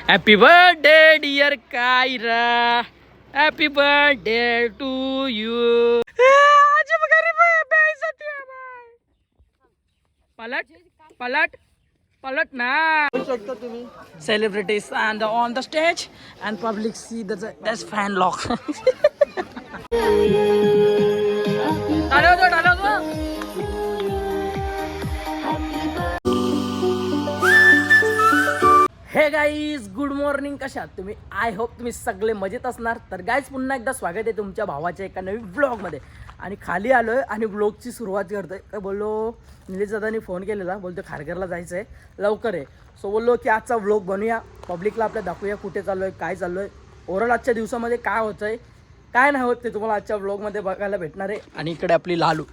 Happy birthday dear Kiara, happy birthday to you. पलट पलट पलट ना. Celebrities and on the stage and public see that's fan lock. हे guys, good morning. कशा आहात तुम्ही? आय होप तुम्ही सगळे मजेत असणार. तर गाईज, पुन्हा एकदा स्वागत आहे तुमच्या भावाच्या एका नवीन ब्लॉगमध्ये. आणि खाली आलो आहे आणि ब्लॉगची सुरुवात करतोय. काय बोललो, निलेश दादानी फोन केलेला, बोलतो खारघरला जायचं आहे, लवकर आहे. सो बोललो की आजचा ब्लॉग बनवूया, पब्लिकला आपल्या दाखवूया कुठे चाललो आहे, काय चाललो आहे, ओव्हरऑल आजच्या दिवसामध्ये काय होतं आहे, काय नाही होत ते तुम्हाला आजच्या ब्लॉगमध्ये बघायला भेटणार आहे. आणि इकडे आपली लालू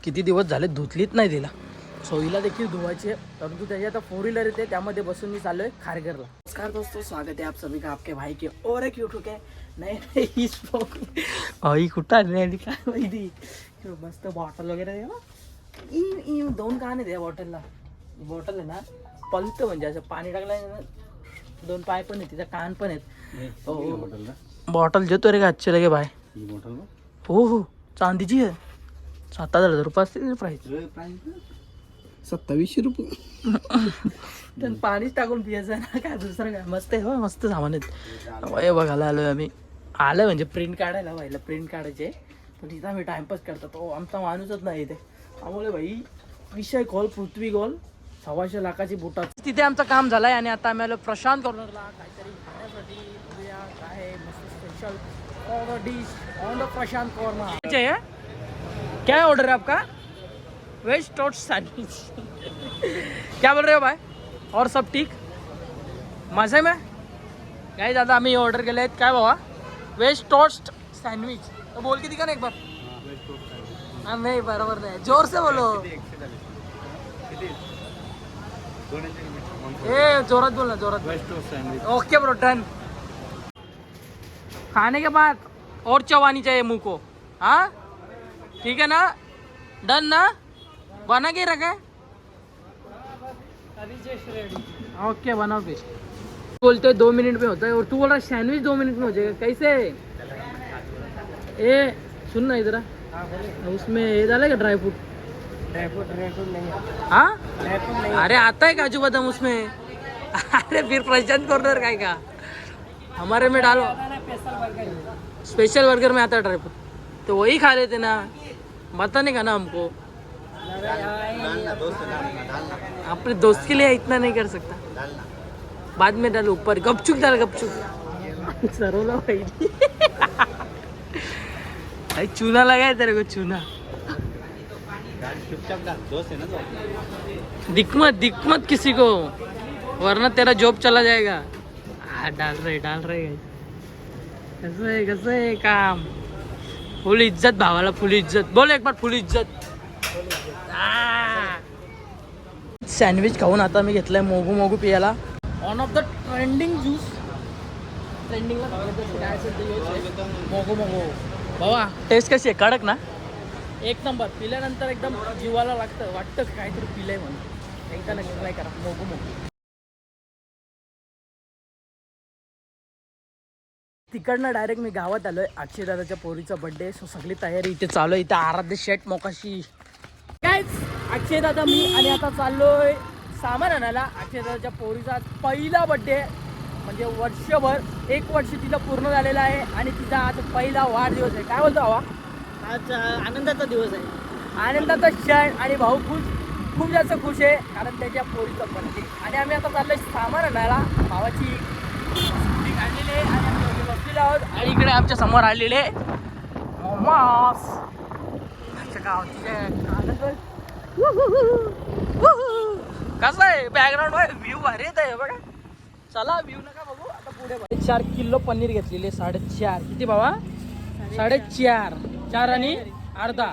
किती दिवस झाले धुतलीच नाही तिला, सो हिला देखील धुवायची आहे. परंतु त्याची आता 4 व्हीलर येते, त्यामध्ये बसून मी चाललो आहे खारघरला. नमस्कार दोस्तों, स्वागत है आप सभी का आपके भाई के और एक यूट्यूब है नए इस ब्लॉग में. आई कुठं आली काय माहिती. मस्त बॉटल वगैरे आहे ना, 2 कान आहेत या बॉटलला. बॉटल आहे ना पलत, म्हणजे असं पाणी टाकलं 2 पाय पण आहेत, तिचा कान पण आहेत. बॉटल देतो रे का अच्छे लगे भाई. हो हो, चांदीची आहे. 7,000 रुपये असतील प्राईस. 2700 रुपये. पाणीच टाकून पियायचं ना, काय दुसरं काय. मस्त आहे हो, मस्त सामान आहेत. वय बघायला आलोय आम्ही. आलं म्हणजे प्रिंट काढायला, व्हायला प्रिंट काढायचे, पण तिथं आम्ही टाइमपास करतो. तो आमचा माणूसच नाही इथे. त्यामुळे भाई विषय गोल, पृथ्वी गोल, 125 लाखाची बुटात. तिथे आमचं काम झालंय आणि आता आम्ही आलो प्रशांत कॉर्नरला काहीतरी खाण्यासाठी. काय मस्त special order dish on the Prashant corner. क्या ऑर्डर है आपका? Veg toast sandwich. क्या बोल रहे हो भाई? और सब ठीक मजे में? काय दादा, आम्ही ऑर्डर केले आहेत. काय बाबा? Veg toast sandwich. तो बोल के दिखा ना एक बार. हाँ नहीं, बराबर नहीं, जोर से बोलो. ए जोरात बोल ना, जोरात. Okay bro, done. खाने के बाद और चबानी चाहिए मुंह को. हाँ ठीक है ना, डन ना, बना के रखा है. ओके बनाओ फिर. बोलते 2 मिनट में होता है और तू बोल रहा सैंडविच 2 मिनट में हो जाएगा. कैसे? ए सुन ना इधर, उसमें ये डालेगा ड्राई फ्रूट. नहीं. हाँ अरे आता है काजू बादाम उसमें. अरे फिर प्रशांत कॉर्नर काय का, हमारे में डालो. स्पेशल बर्गर में आता है ड्राई फ्रूट, तो वही खा लेते ना, बताने का ना हमको. अपने दोस्त के लिए इतना नहीं कर सकता, बाद में डालो ऊपर. गपचुक डाल, गपचुक. सरोला भाई भाई चूना लगा है तेरे को, चूना. दिख मत किसी को, वरना तेरा जॉब चला जाएगा. डाल रहे कसं आहे काम. फुल इज्जत भावाला, फुल इज्जत. बोल एक बार, फुल इज्जत. सँडविच खाऊन आता मी घेतलाय मोगू पियाला. One of the trending juice. ट्रेंडिंगला काय असेल मोगू बाबा. टेस्ट कशी आहे? कडक ना, एक नंबर. पिल्यानंतर एकदम जीवाला लागतं, वाटतं काहीतरी पिलंय म्हणून. एकदा नक्की ट्राय करा मोगू. तिकडनं डायरेक्ट मी गावात आलोय. अक्षय दादाच्या पोरीचा बर्थडे, सो सगळी तयारी इथे चालू आहे. इथे आराध्य शेट मोकाशी काय, अक्षय दादा, मी आणि आता चाललोय सामान आणायला. अक्षय दादाच्या पोरीचा पहिला बर्थडे, म्हणजे वर्षभर 1 वर्ष तिला पूर्ण झालेला आहे आणि तिचा आज पहिला वाढदिवस आहे. काय बोलतो भावा? आज आनंदाचा दिवस आहे, आनंदाचा क्षण. आणि भाऊ खूप जास्त खुश आहे, कारण त्याच्या पोरीचा बर्थडे. आणि आम्ही आता चाललोय सामान आणायला. भावाची स्कूटी काढलेली आहे आणि आम्ही बसलेलो आहोत. आणि इकडे आमच्या समोर आलेले मोमोस. कसं आहे बॅकग्राऊंड व्ह्यू भारी येत आहे बघा. चला व्ह्यू नका बघू, आता पुढे. 4 किलो पनीर घेतलेले, 4.5. किती बाबा? 4.5. 4 आणि अर्धा.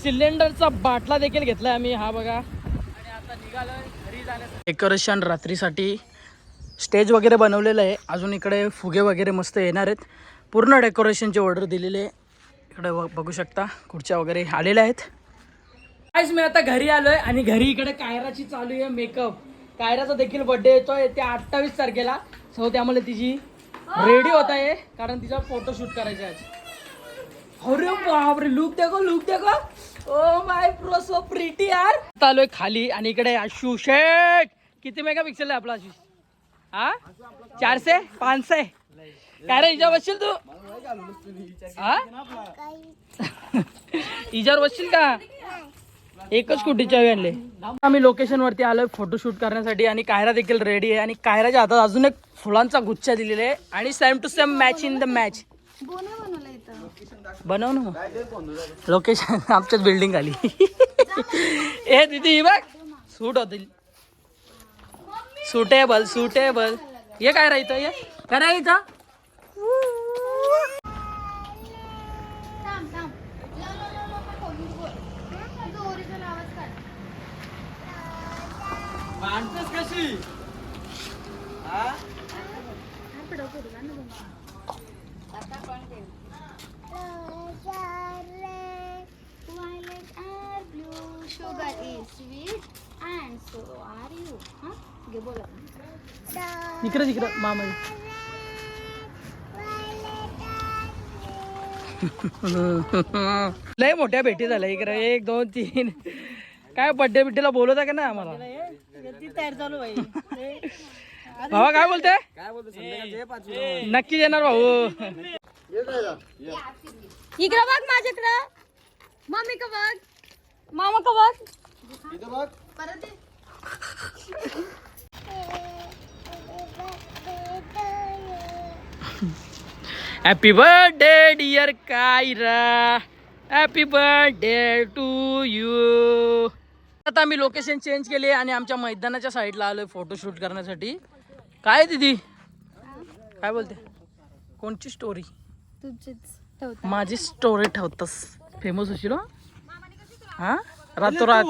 सिलेंडरचा बाटला देखील घेतलाय आम्ही, हा बघा. आणि आता निघालोय घरी जाण्यासाठी. डेकोरेशन रात्रीसाठी स्टेज वगैरे बनवलेलं आहे. अजून इकडे फुगे वगैरे मस्त येणार आहेत. पूर्ण डेकोरेशनची ऑर्डर दिलेली आहे. इकडे बघू शकता खुर्च्या वगैरे आलेल्या आहेत. आज मी आता घरी आलोय आणि घरी इकडे कायराची चालू आहे मेकअप. कायराचा देखील बर्थडे येतोय ते 28 तारखेला. सो त्यामुळे तिची रेडी होत आहे कारण तिचा फोटोशूट करायचा आहे. अरे बापरे, लुक देखो. Oh my pro, so pretty यार. आलोय खाली आणि इकडे आशु शेट. किती मेगापिक्सल आहे आपला आशु? हा 400 500 काय रे हिच्यावर बसशील तू? हा हिच्यावर बसशील का? एकच स्कूटीच्या आणले. आम्ही लोकेशन वरती आलोय फोटोशूट करण्यासाठी आणि कायरा देखील रेडी आहे आणि कायराच्या हातात अजून एक फुलांचा गुच्छा दिलेला आहे आणि same to same match in the match. बनव ना लोकेशन आमच्याच बिल्डिंग आली. ए दीदी बघ सूट होतील. सुटेबल ये काय राहतं ये काय राहायचं. कशी sugar is sweet and so are you. घे बोला. इकडे मामा. लय मोठ्या भेटी झाल्या इकडे 1 2 3. काय बर्थडे बिड्डेला बोलवता का ना आम्हाला? तयार चालू भाई. भावा काय बोलते? नक्की येणार भाऊ. इकडं बघ माझ्याकडं. मम्मी का बघ. मामा का बघ. परत दे. Happy birthday dear Kiara. Happy birthday to you. आता आम्ही लोकेशन चेंज केली आणि आमच्या मैदानाच्या साईडला आलोय फोटोशूट करण्यासाठी. काय दीदी काय बोलते? कोणची स्टोरी? तुझीच माझी स्टोरी ठेवतस. फेमस होशील हो. हा रातोरात.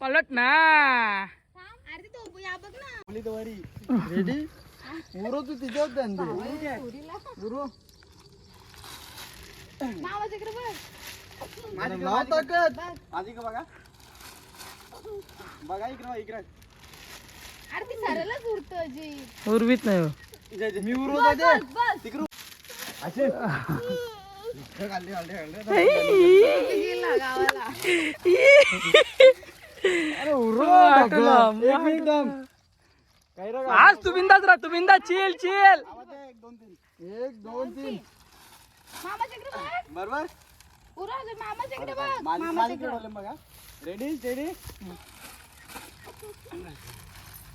पलट ना. अरे तो या बघ ना. रेडी उरो तू तिच्यावर धंदे उरो मामाच्याकडे बघ. लाव ताकद आधी का बघा इकडे. अरे ती सरळच उडतो जी. उर्वीत नाही हो. मी उरो दे तिकडे असे गेला गावाला. अरे उरो एकदम काय रे. आज तू बिंदाच राह. तू बिंदाच चिल. 1 2 3 मामाच्याकडे बघ. बरोबर. उरा मामाच्याकडे बघ. मामाच्याकडे बघा. Ready steady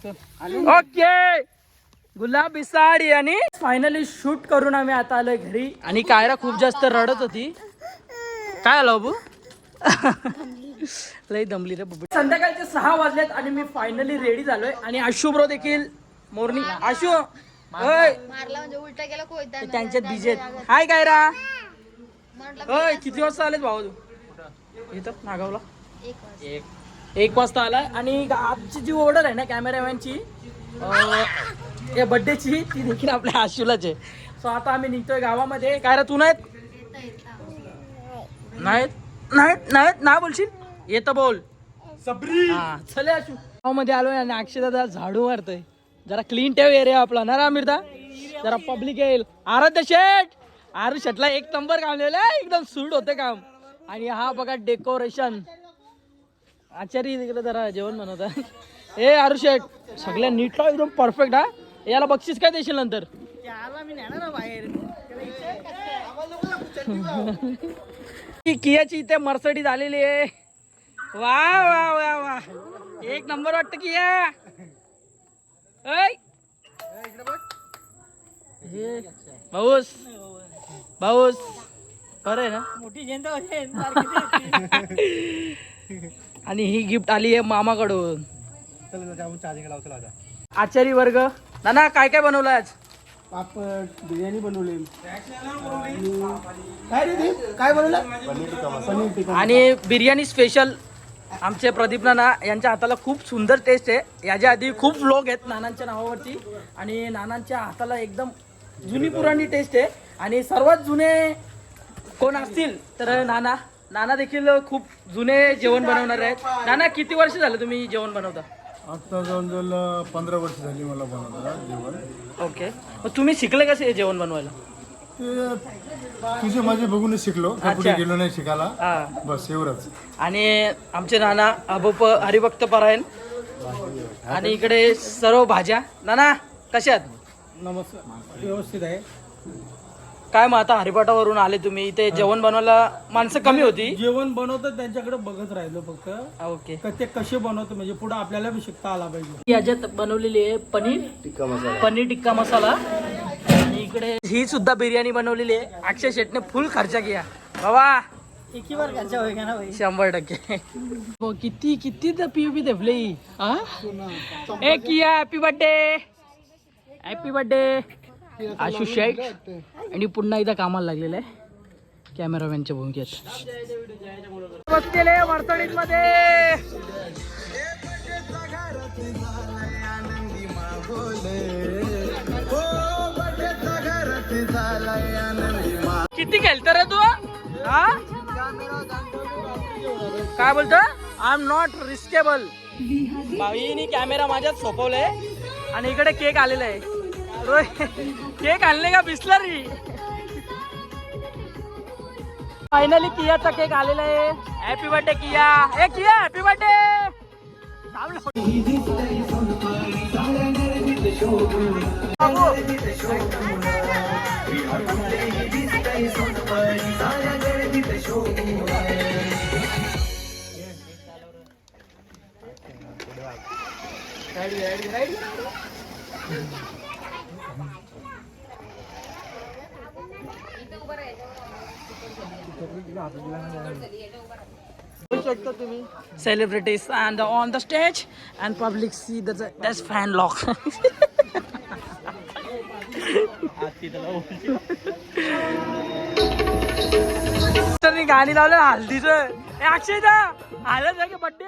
okay. गुलाबी साडी आणि फायनली शूट करून आम्ही आता आलोय घरी आणि कायरा खूप जास्त रडत होती. काय आलो बाबू? लई दमली रे बाबू. संध्याकाळचे 6 वाजलेत आणि मी फायनली रेडी झालोय आणि आशु ब्रो देखील मॉर्निंग. आशु ओय मारला म्हणजे उलटा गेला कोयता. त्यांच्यात डीजे. हाय कायरा. ओय किती वाजता आलेत भाऊ तू? इथं नागावला 1 वाजता आलाय आणि आजची जी ऑर्डर आहे ना कॅमेरामॅनची या बर्थडेची ती देखील आपल्या आशुलाच आहे. सो आता आम्ही निघतोय गावामध्ये. काय रे तू नाहीत नाही बोलशील? येतं बोल सबरी. हा चले आशु. गावामध्ये आलोय आणि अक्षयदा झाडू मारतोय. जरा क्लीन ठेव एरिया आपला ना रामीरदा. जरा पब्लिक येईल. आराध्य शेट आरू शेटला 1 नंबर काम लिहिलं. एकदम सूट होते काम. आणि हा बघा डेकोरेशन. आचारी तिकडे जरा जेवण बनवता. ए आरू शेट सगळ्या नीटला एकदम परफेक्ट. हा याला बक्षीस काय देशील नंतर? कियाची इथे मर्सडीज आलेली आहे. वा वा वा वा 1 नंबर वाटतं किया. भाऊस बरं आहे ना. आणि ही गिफ्ट आली आहे मामाकडून. आचारी वर्ग. नाना काय काय बनवलं आज? पापड बिर्याणी बनवली. काय बनवलं? पनीर टिक्का. आणि बिर्याणी स्पेशल आमचे प्रदीप नाना यांच्या हाताला खूप सुंदर टेस्ट आहे. याच्या आधी खूप व्लॉग आहेत नानांच्या नावावरती आणि नानांच्या हाताला एकदम जुनी पुराणी टेस्ट आहे आणि सर्वात जुने कोण असतील तर नाना नाना देखील खूप जुने जेवण बनवणार आहेत. नाना किती वर्ष झालं तुम्ही जेवण बनवता? आता जवळजवळ 15 वर्ष झाली मला बनवता जेवण. ओके, मग तुम्ही शिकले कसे जेवण बनवायला? ते तुझे माझे बघूनच शिकलो, कुठे गेलो नाही शिकायला, हा. बस एवढंच. आणि आमचे नाना अबोप हरिभक्त परायण आणि इकडे सर्व भाज्या. नाना कशात? नमस्कार, व्यवस्थित आहे. काय मग आता हरिपाठावरून आले तुम्ही, इथे जेवण बनवायला माणसं कमी होती. जेवण बनवतात त्यांच्याकडे बघत राहिलो फक्त. ओके, ते कसे बनवतात म्हणजे पुढे आपल्याला बी शिकता आला पाहिजे. याच्यात बनवलेली आहे पनीर टिक्का मसाला आणि इकडे ही सुद्धा बिर्याणी बनवलेली आहे. अक्षय शेटने फुल खर्च किया बाबा, 100%. हो, किती किती पीयूपी देवले. ए किया हॅपी बर्थडे आशुष शेठ. आणि पुन्हा एकदा कामाला लागलेलं आहे कॅमेरामॅनच्या भूमिकेत. बसलेले वर्तणीत मध्ये किती खेळत रे तू? हा, काय बोलतो? I am not riskable. भाईनी कॅमेरा माझ्यात सोपवलाय आणि इकडे केक आलेला आहे. केक आणले का बिस्लरी? फायनली कियाचा केक आलेला आहे. Happy birthday Kiya. ए Kiya happy birthday. Celebrities and on the stage and public see that's fan lock. गाणी लावलं हल्दीचं. अक्षयदा आलं आहे की बड्डे.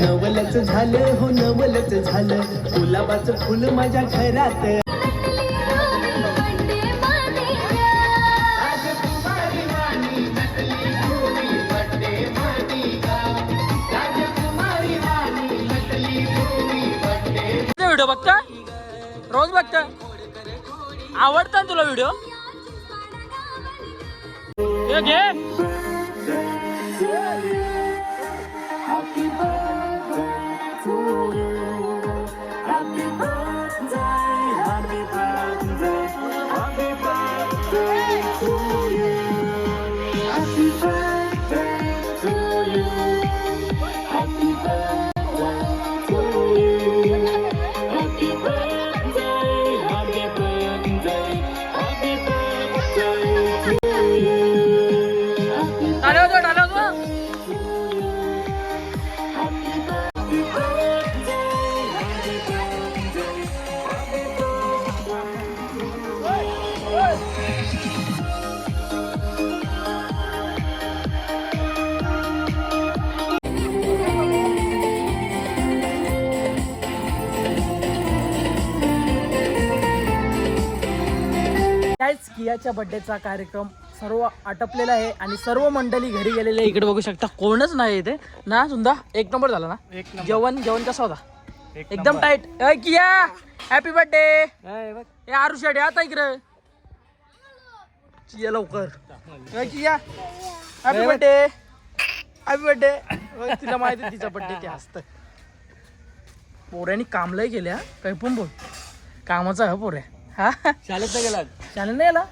नवलच झालं हो नवलच झालं, गुलाबाचं फुल माझ्या घरात. व्हिडिओ बघता रोज बघता? आवडता तुला व्हिडिओ? घे. कियाच्या बर्थडेचा कार्यक्रम सर्व आटपलेला आहे आणि सर्व मंडळी घरी गेलेले आहे. इकडे बघू शकता कोणच नाही इथे ना. सुंदा एक नंबर झाला ना जेवण? जेवण कसं होता? एकदम tight. Kiya happy birthday. Aru शेड आता इकडे चिया लवकर. Kiya happy birthday. Happy birthday. तिला माहिती तिचा बर्थडे ते असतं. पोऱ्यानी कामलाही केल्या काही पण बोल. कामाचा आहे पोऱ्या. हा शाळेत गेला शाळेत नाही गेला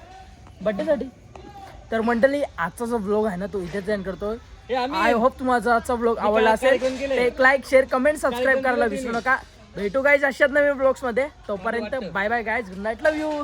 बर्थडेसाठी. तर मंडळी आजचा जो ब्लॉग आहे ना तो इथेच एंड करतोय. आय होप तुम्हाला आजचा ब्लॉग आवडला असेल. एक लाईक शेअर कमेंट सबस्क्राईब करायला विसरू नका. भेटू गाईज अशाच नवीन ब्लॉग्स मध्ये. तोपर्यंत bye bye guys. Good night. Love you.